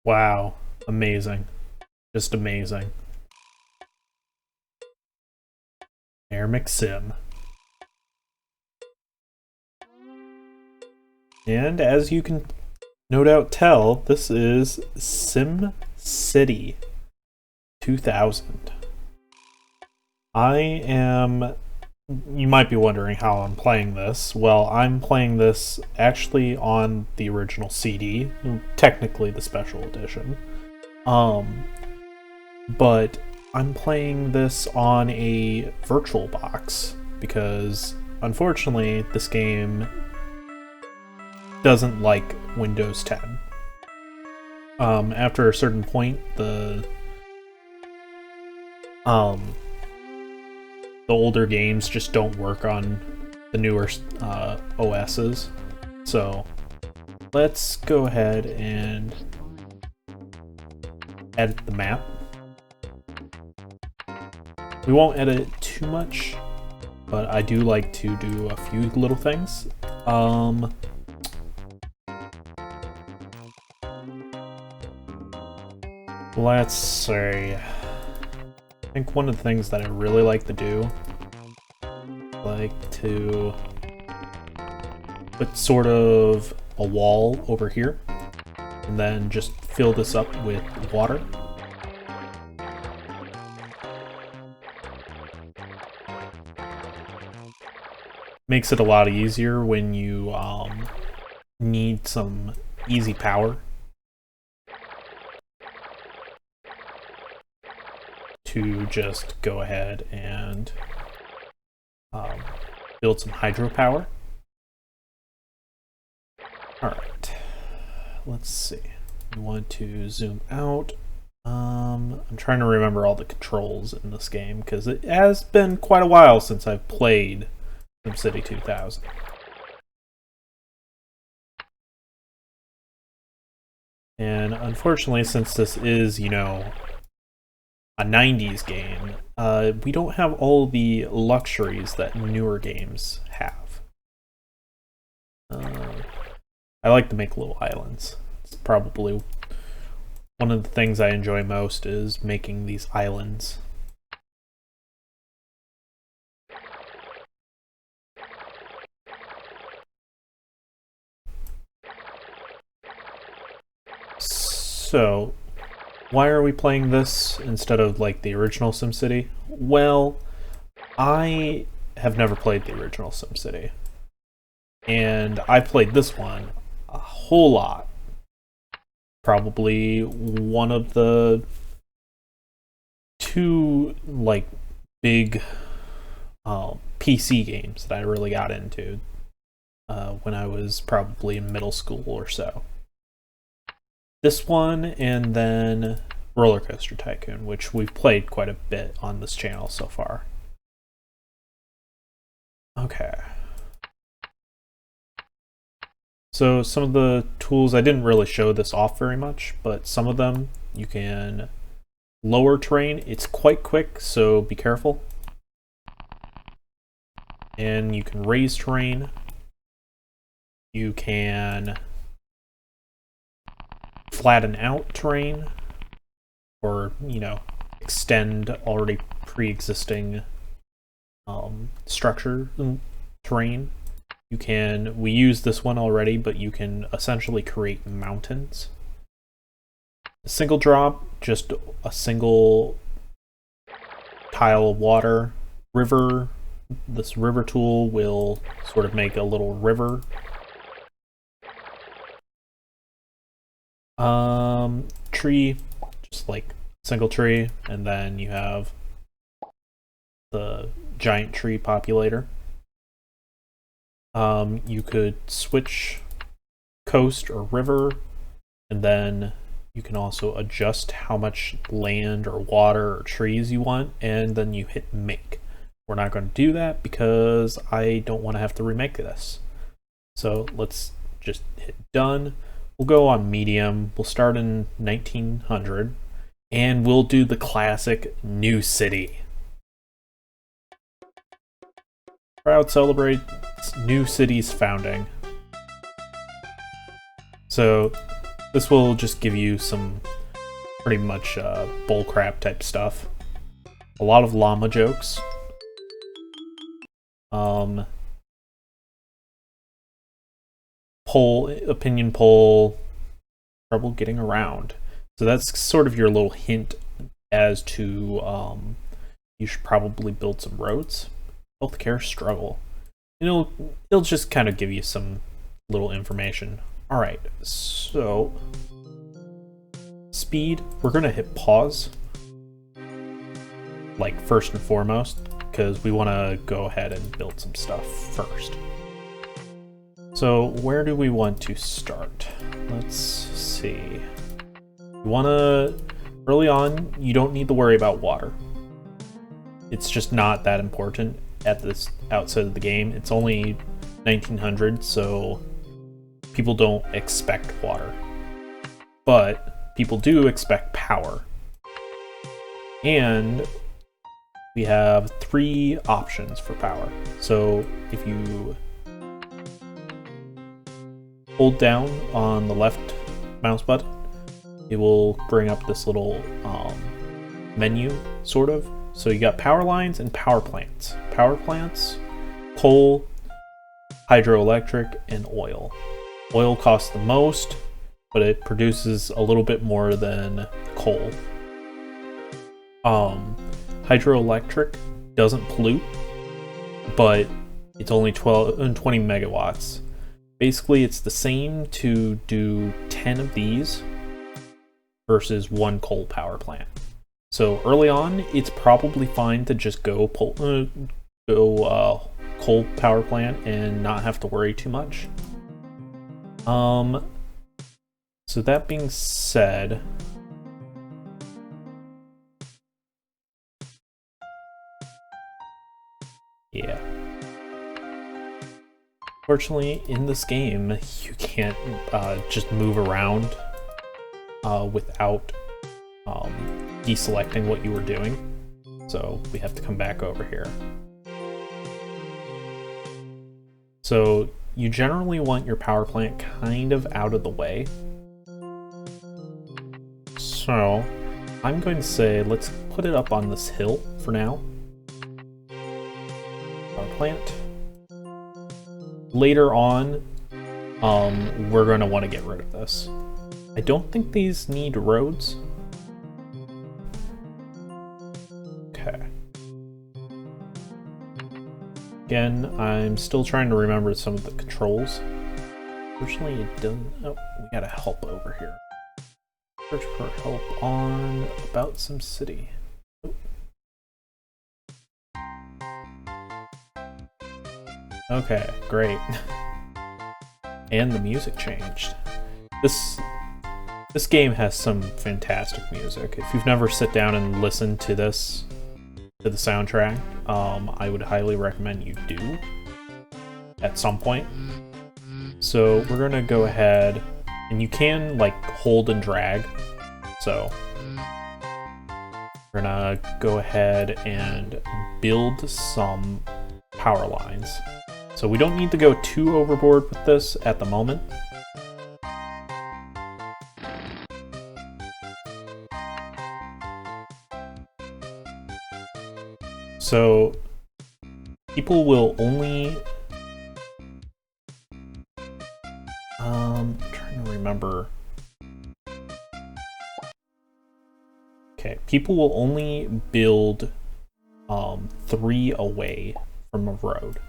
Wow, amazing. Just amazing. Air McSim. And as you can no doubt tell, this is SimCity 2000. I am... You might be wondering how I'm playing this. Well, I'm playing this actually on the original CD, technically the special edition. But I'm playing this on a virtual box because unfortunately this game doesn't like Windows 10. After a certain point, the older games just don't work on the newer OSs. So let's go ahead and edit the map. We won't edit it too much, but I do like to do a few little things. Let's see. I think one of the things that I really like to do, put sort of a wall over here, and then just fill this up with water. Makes it a lot easier when you need some easy power to just go ahead and build some hydropower. Alright, let's see. We want to zoom out. I'm trying to remember all the controls in this game because it has been quite a while since I've played SimCity 2000. And unfortunately, since this is, you know, a 90s game, we don't have all the luxuries that newer games have. I like to make little islands. It's probably one of the things I enjoy most is making these islands. So, why are we playing this instead of like the original SimCity? Well, I have never played the original SimCity. And I played this one a whole lot. Probably one of the two like big PC games that I really got into when I was probably in middle school or so. This one, and then Roller Coaster Tycoon, which we've played quite a bit on this channel so far. Okay. So some of the tools, I didn't really show this off very much, but some of them you can lower terrain. It's quite quick, so be careful. And you can raise terrain. You can flatten out terrain, or, you know, extend already pre-existing structure terrain. We use this one already, but you can essentially create mountains. A single drop, just a single tile of water. River, this river tool will sort of make a little river. Tree, just like single tree, and then you have the giant tree populator. You could switch coast or river, and then you can also adjust how much land or water or trees you want, and then you hit make. We're not going to do that because I don't want to have to remake this. So let's just hit done. We'll go on medium. We'll start in 1900, and we'll do the classic new city. Proud celebrates new city's founding. So This will just give you some pretty much bullcrap type stuff. A lot of llama jokes. Opinion poll, trouble getting around. So that's sort of your little hint as to you should probably build some roads. Healthcare struggle. It'll just kind of give you some little information. All right, so speed, we're gonna hit pause, like first and foremost, because we want to go ahead and build some stuff first. So where do we want to start? Let's see. You want to, early on, you don't need to worry about water. It's just not that important at this outset of the game. It's only 1900, so people don't expect water. But people do expect power. And we have 3 options for power. So if you hold down on the left mouse button, it will bring up this little menu, sort of. So you got power lines and power plants. Power plants, coal, hydroelectric, and oil. Oil costs the most, but it produces a little bit more than coal. Hydroelectric doesn't pollute, but it's only 20 megawatts. Basically, it's the same to do 10 of these versus 1 coal power plant. So early on, it's probably fine to just go coal power plant and not have to worry too much. So that being said, yeah. Fortunately, in this game, you can't just move around without deselecting what you were doing. So we have to come back over here. So you generally want your power plant kind of out of the way. So I'm going to say let's put it up on this hill for now. Power plant. Later on, we're going to want to get rid of this. I don't think these need roads. Okay. Again, I'm still trying to remember some of the controls. Fortunately, it doesn't... Oh, we gotta help over here. Search for help on About SimCity. Oh. Okay, great. And the music changed. This game has some fantastic music. If you've never sit down and listened to this, to the soundtrack, I would highly recommend you do at some point. So we're gonna go ahead, and you can like hold and drag. So we're gonna go ahead and build some power lines. So we don't need to go too overboard with this at the moment. So people will only... I'm trying to remember. Okay, people will only build 3 away from a road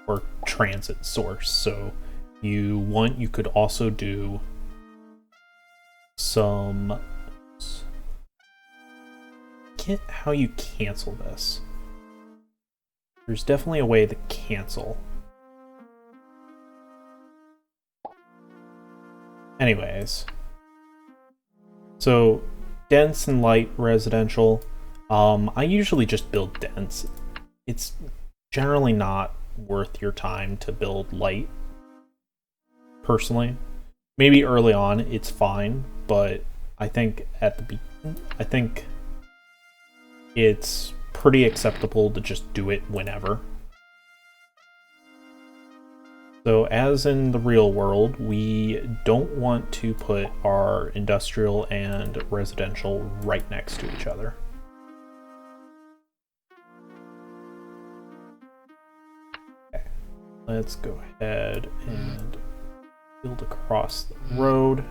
or transit source. So you could also do some... How you cancel this. There's definitely a way to cancel. Anyways. So, dense and light residential. I usually just build dense. It's generally not worth your time to build light. Personally. Maybe early on it's fine, but I think it's pretty acceptable to just do it whenever. So as in the real world, we don't want to put our industrial and residential right next to each other. Okay, let's go ahead and build across the road.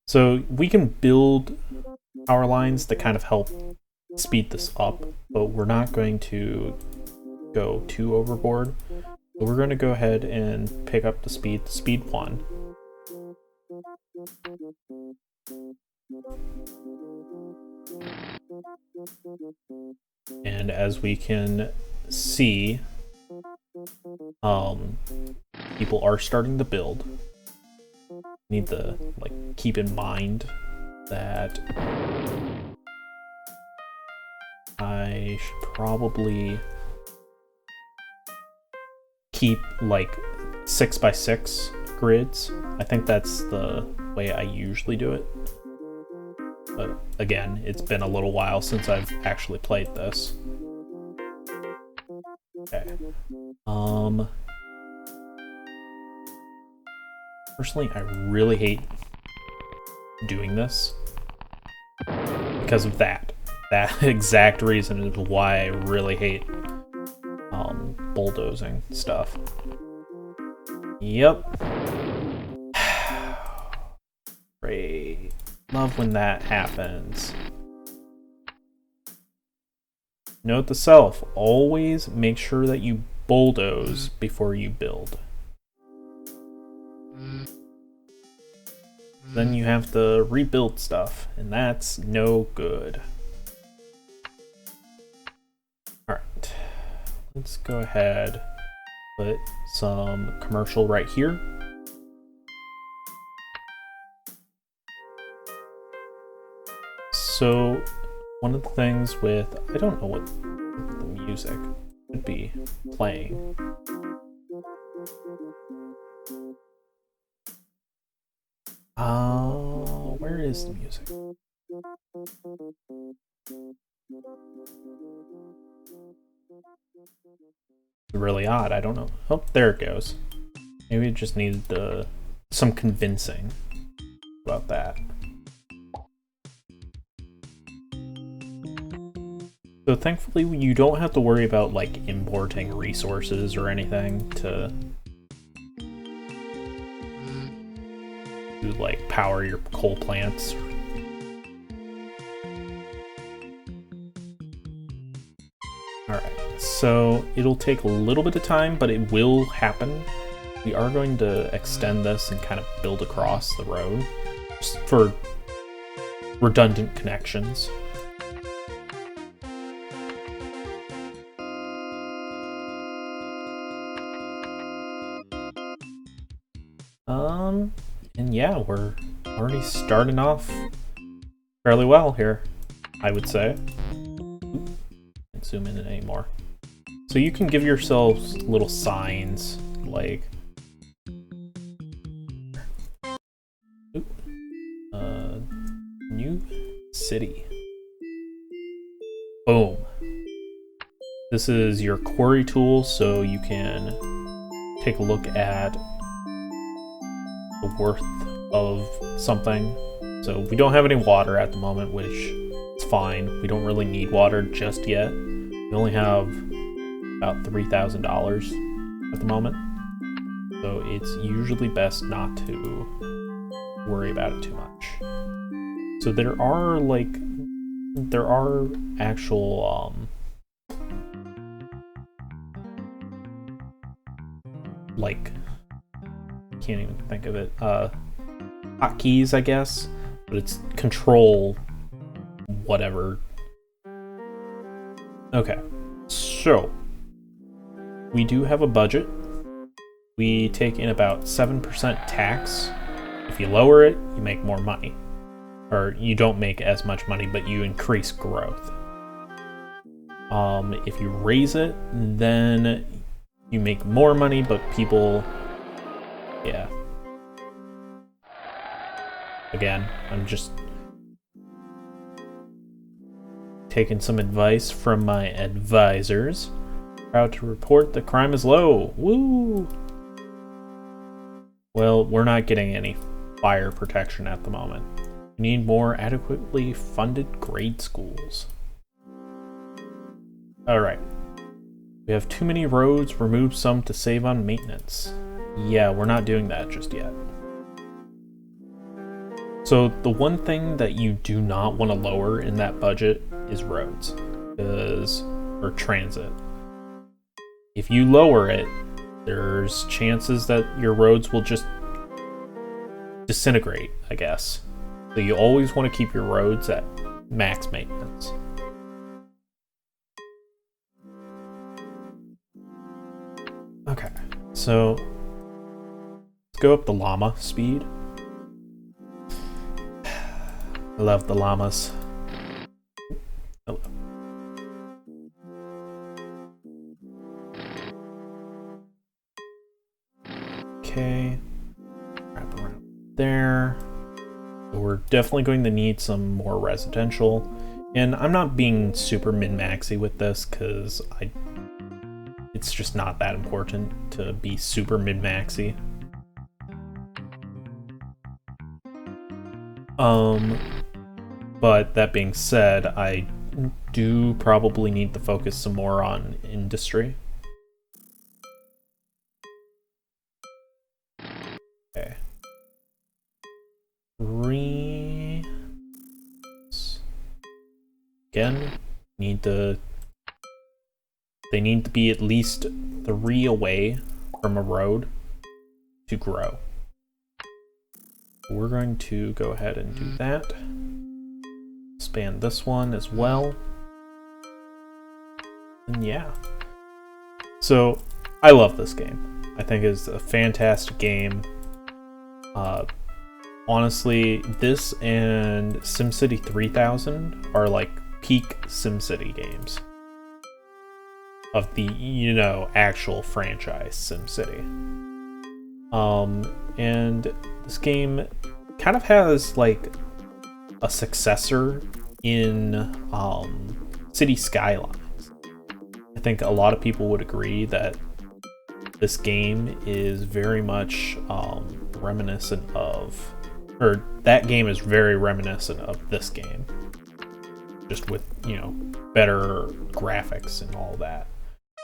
So we can build power lines that kind of help speed this up, but we're not going to go too overboard. So we're going to go ahead and pick up the speed 1. And as we can see, people are starting to build. Need to keep in mind that I should probably keep 6x6 grids. I think that's the way I usually do it. But again, it's been a little while since I've actually played this. Okay. Personally, I really hate doing this because of that. That exact reason is why I really hate bulldozing stuff. Yep. Great. Love when that happens. Note to self, always make sure that you bulldoze before you build. Then you have to rebuild stuff, and that's no good. Alright, let's go ahead, put some commercial right here. So, one of the things with, I don't know what the music should be playing. Where is the music? It's really odd, I don't know. Oh, there it goes. Maybe it just needed some convincing about that. So thankfully you don't have to worry about importing resources or anything to power your coal plants. Alright, so it'll take a little bit of time, but it will happen. We are going to extend this and kind of build across the road just for redundant connections. And yeah, we're already starting off fairly well here, I would say. Can't zoom in anymore. So you can give yourselves little signs like new city. Boom. This is your quarry tool, so you can take a look at the worth of something. So we don't have any water at the moment, which is fine. We don't really need water just yet. We only have about $3,000 at the moment. So it's usually best not to worry about it too much. So there are actual can't even think of it, hotkeys, I guess, but it's control whatever. Okay, so we do have a budget. We take in about 7% tax. If you lower it, you make more money. Or you don't make as much money, but you increase growth. If you raise it, then you make more money, but people... Yeah. Again, I'm just taking some advice from my advisors. Proud to report the crime is low. Woo! Well, we're not getting any fire protection at the moment. We need more adequately funded grade schools. Alright. We have too many roads, remove some to save on maintenance. Yeah, we're not doing that just yet. So the one thing that you do not want to lower in that budget is roads, or transit. If you lower it, there's chances that your roads will just disintegrate, I guess. So you always want to keep your roads at max maintenance. Okay, so let's go up the llama speed. I love the llamas. Hello. Okay, wrap around there. We're definitely going to need some more residential, and I'm not being super min-maxy with this because it's just not that important to be super min-maxy. But that being said, I do probably need to focus some more on industry. Okay. Again, they need to be at least 3 away from a road to grow. We're going to go ahead and do that. Expand this one as well. And yeah. So, I love this game. I think it's a fantastic game. Honestly, this and SimCity 3000 are like peak SimCity games. Of the, actual franchise SimCity. And this game kind of has like a successor in City Skylines. I think a lot of people would agree that this game is very much reminiscent of, or that game is very reminiscent of this game. Just with, better graphics and all that.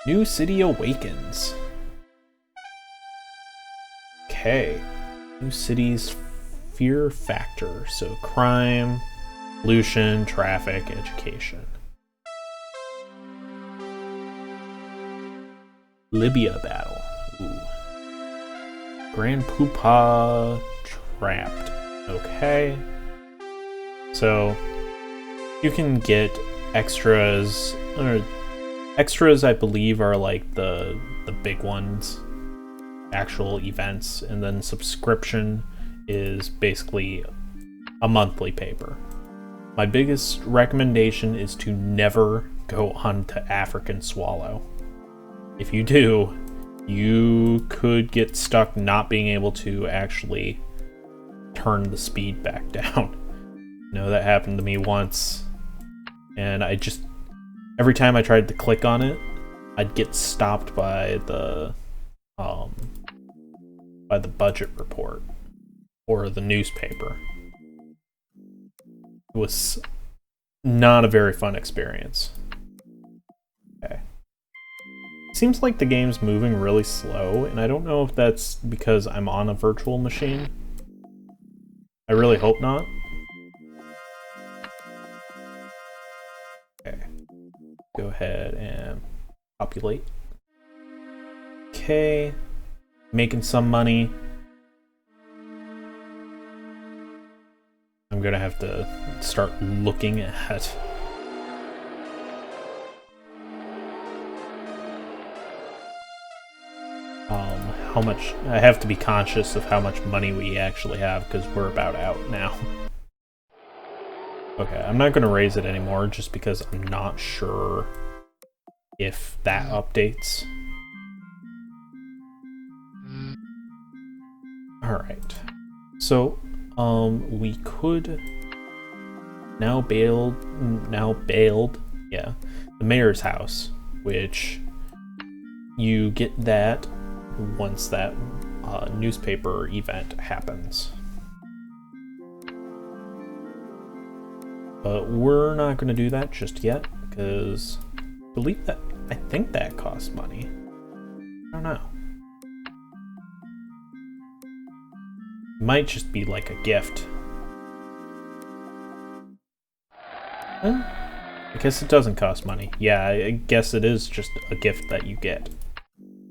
New City Awakens. Okay. New city's fear factor. So crime, pollution, traffic, education. Libya battle. Ooh. Grand Poopah trapped. Okay. So you can get extras, or extras I believe are like the big ones, actual events, and then subscription is basically a monthly paper. My biggest recommendation is to never go on to African Swallow. If you do, you could get stuck not being able to actually turn the speed back down. That happened to me once, and every time I tried to click on it, I'd get stopped by the budget report or the newspaper. It was not a very fun experience. Okay. Seems like the game's moving really slow, and I don't know if that's because I'm on a virtual machine. I really hope not. Okay. Go ahead and populate. Okay. Making some money. I'm gonna have to start looking at how much. I have to be conscious of how much money we actually have because we're about out now. Okay, I'm not gonna raise it anymore just because I'm not sure if that updates. Alright. So, we could now bailed, yeah, the mayor's house, which you get that once that newspaper event happens. But we're not going to do that just yet, because I think that costs money. I don't know. It might just be like a gift. I guess it doesn't cost money. Yeah, I guess it is just a gift that you get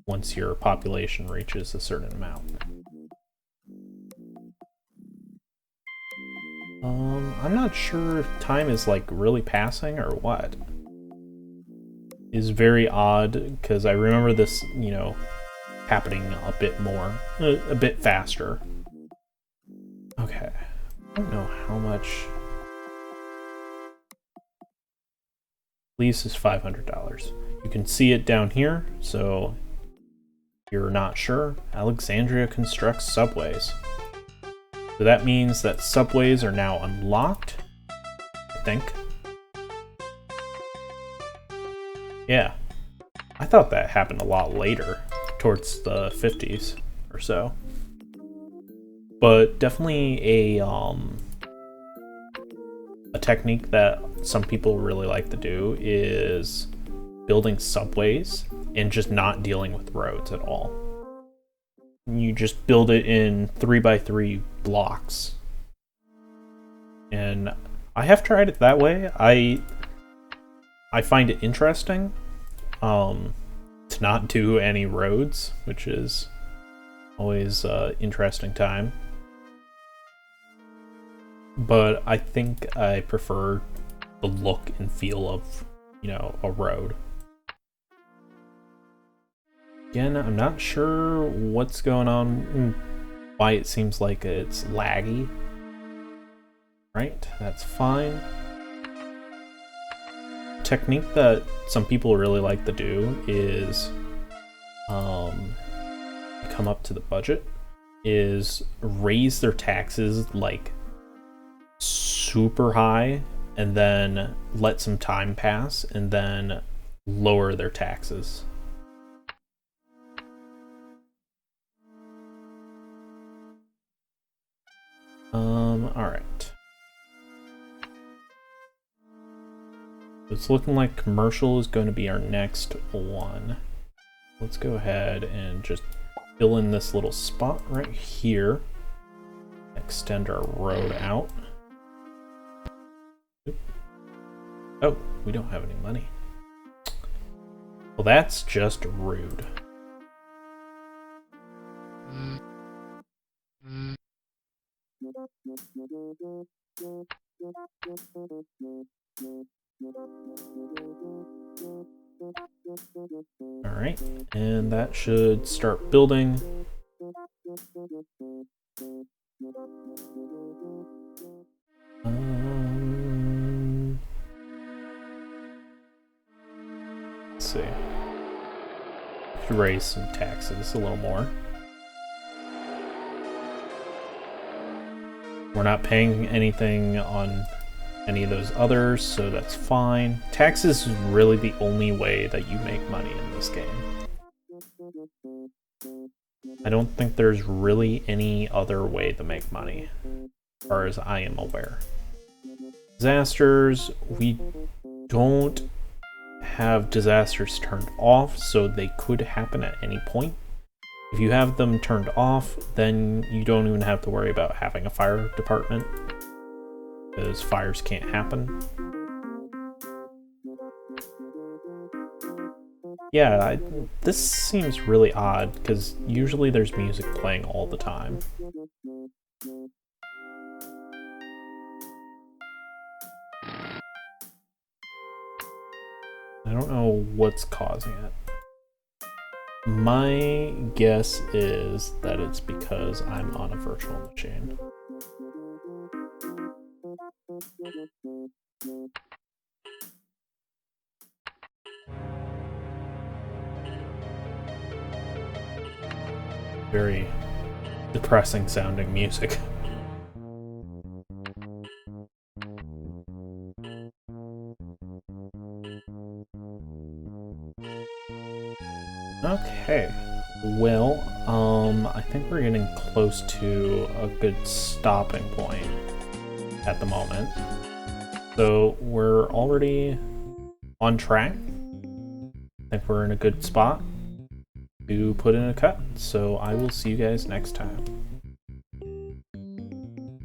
once your population reaches a certain amount. I'm not sure if time is like really passing or what. Is very odd because I remember this, you know, happening a bit more, a bit faster. Okay, I don't know how much. Lease is $500. You can see it down here, so if you're not sure, Alexandria constructs subways. So that means that subways are now unlocked, I think. Yeah. I thought that happened a lot later, towards the 50s or so. But definitely a technique that some people really like to do is building subways and just not dealing with roads at all. You just build it in 3x3 blocks. And I have tried it that way. I find it interesting to not do any roads, which is always an interesting time. But I think I prefer the look and feel of, you know, a road. Again, I'm not sure what's going on, why it seems like it's laggy. Right, that's fine. Technique that some people really like to do is come up to the budget, is raise their taxes like super high and then let some time pass and then lower their taxes. Alright. It's looking like commercial is going to be our next one. Let's go ahead and just fill in this little spot right here. Extend our road out. Oop. Oh, we don't have any money. Well, that's just rude. Alright, and that should start building. Let's see. Should raise some taxes a little more. We're not paying anything on any of those others, so that's fine. Taxes is really the only way that you make money in this game. I don't think there's really any other way to make money, as far as I am aware. Disasters, we don't have disasters turned off, so they could happen at any point. If you have them turned off, then you don't even have to worry about having a fire department, because fires can't happen. Yeah, this seems really odd, because usually there's music playing all the time. I don't know what's causing it. My guess is that it's because I'm on a virtual machine. Very depressing sounding music. Okay, well, I think we're getting close to a good stopping point at the moment. So we're already on track. I think we're in a good spot to put in a cut. So I will see you guys next time.